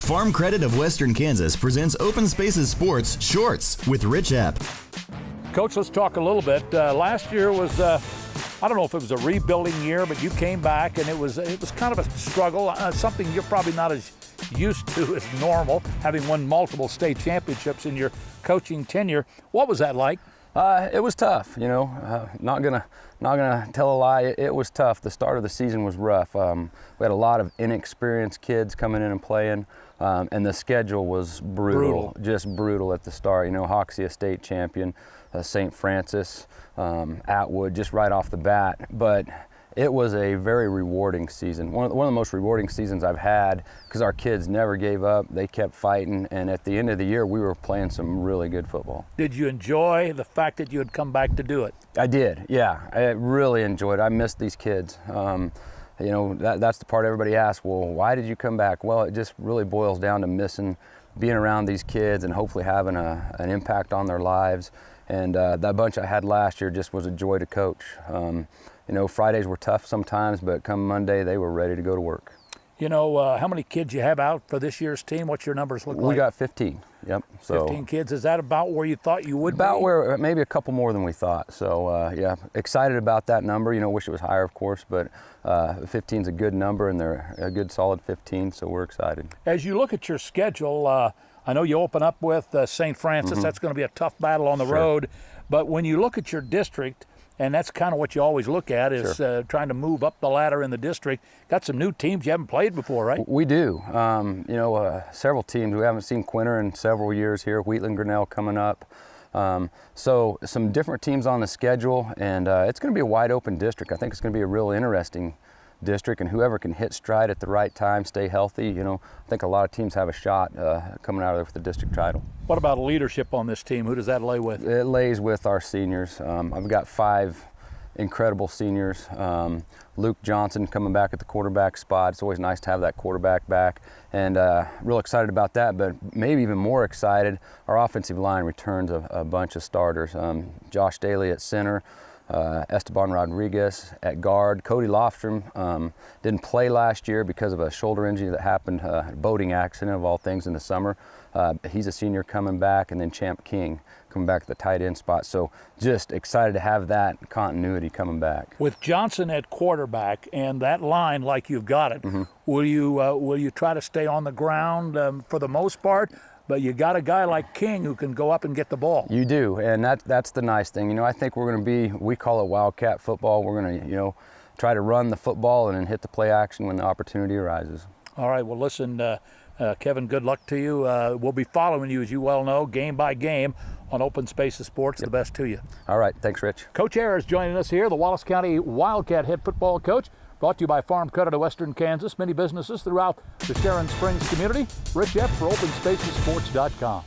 Farm Credit of Western Kansas presents Open Spaces Sports Shorts with Rich Epp. Coach, let's talk a little bit. Last year was, I don't know if it was a rebuilding year, but you came back and it was kind of a struggle, something you're probably not as used to as normal, having won multiple state championships in your coaching tenure. What was that like? It was tough, you know. Not gonna tell a lie. It was tough. The start of the season was rough. We had a lot of inexperienced kids coming in and playing, and the schedule was brutal, just brutal at the start. You know, Hoxie, a state champion, St. Francis, Atwood, just right off the bat. But it was a very rewarding season. One of the most rewarding seasons I've had, because our kids never gave up. They kept fighting, and at the end of the year, we were playing some really good football. Did you enjoy the fact that you had come back to do it? I did, yeah. I really enjoyed it. I missed these kids. You know, that's the part everybody asks, well, why did you come back? Well, it just really boils down to missing being around these kids and hopefully having an impact on their lives. And that bunch I had last year just was a joy to coach. You know, Fridays were tough sometimes, but come Monday, they were ready to go to work. You know, how many kids you have out for this year's team? What's your numbers look like? We got 15, yep. So 15 kids. Is that about where you thought you would be? About where, maybe a couple more than we thought. So, yeah, excited about that number. You know, wish it was higher, of course, but 15 is a good number, and they're a good, solid 15, so we're excited. As you look at your schedule, I know you open up with St. Francis. Mm-hmm. That's going to be a tough battle on the road. But when you look at your district, and that's kind of what you always look at is trying to move up the ladder in the district. Got some new teams you haven't played before, right? We do. You know, several teams. We haven't seen Quinter in several years here. Wheatland Grinnell coming up. So some different teams on the schedule, and it's going to be a wide open district. I think it's going to be a real interesting district, and whoever can hit stride at the right time, stay healthy, you know, I think a lot of teams have a shot coming out of there with the district title. What about leadership on this team? Who does that lay with? It lays with our seniors. I've got 5 incredible seniors. Luke Johnson coming back at the quarterback spot. It's always nice to have that quarterback back, and real excited about that, but maybe even more excited, our offensive line returns a bunch of starters. Josh Daly at center, Esteban Rodriguez at guard. Cody Lofstrom didn't play last year because of a shoulder injury that happened, a boating accident of all things in the summer. He's a senior coming back, and then Champ King coming back at the tight end spot. So just excited to have that continuity coming back. With Johnson at quarterback and that line like you've got it, will you try to stay on the ground for the most part? But you got a guy like King who can go up and get the ball. You do, and that's the nice thing. You know, I think we're going to be, we call it Wildcat football. We're going to, you know, try to run the football and then hit the play action when the opportunity arises. All right, well, listen, Kevin, good luck to you. We'll be following you, as you well know, game by game on Open Spaces Sports. The best to you. All right, thanks, Rich. Coach Ayers joining us here, the Wallace County Wildcat head football coach. Brought to you by Farm Credit of Western Kansas, many businesses throughout the Sharon Springs community. Rich Epp for OpenSpacesSports.com.